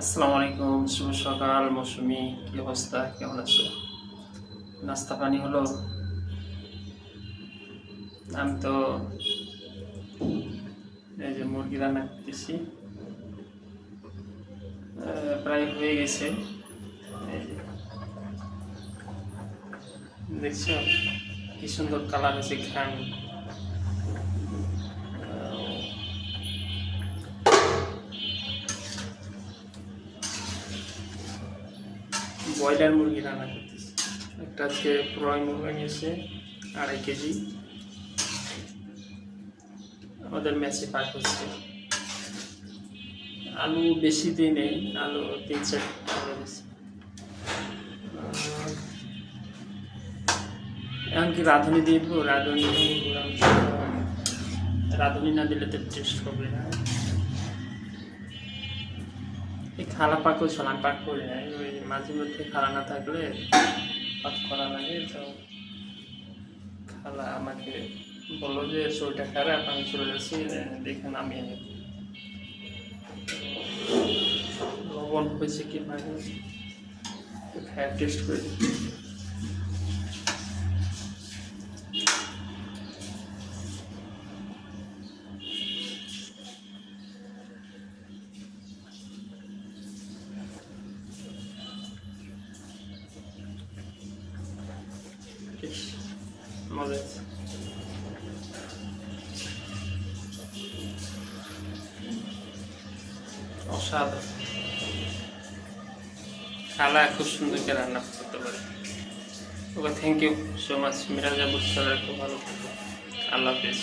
আসসালামু আলাইকুম, শুভ সকাল। মৌসুমি, কি অবস্থা? কেমন আছো? নাস্তা পানি হলো? আমি তো এই যে মুরগি রান্না করতেছি, প্রায় হয়ে গেছে। এই যে দেখছো কি সুন্দর কালার হয়েছে, ঘ্রাণ। ব্রয়লার মুরগি রান্না করতেছি। একটা আজকে ব্রয় মুরগি নিয়েছে 2.5 কেজি। আমাদের ম্যাচে পাক হচ্ছে। আলু বেশি দিই নেই, আলু 3-4 আলু দিচ্ছি। এমনকি রাঁধুনি দিয়ে দেবো, রাঁধুনি না দিলে তো টেস্ট হবে না। এই খালা পাকও আমি পাক করি না, ওই মাঝে মধ্যে খালা না থাকলে পাক করা লাগে। তো খালা আমাকে বললো যে শরীরটা খারাপ, আমি চলে যাচ্ছি, দেখে নামিয়ে নেব। লবণ হয়েছে কি না খায় টেস্ট করে দিই। মজা আছে। অসাধারণ। খালা খুব সুন্দর করে রান্না করতে পারে। Okay thank you so much. Miraj Abu Salar খুব ভালো থাকো। আল্লাহ হাফেজ।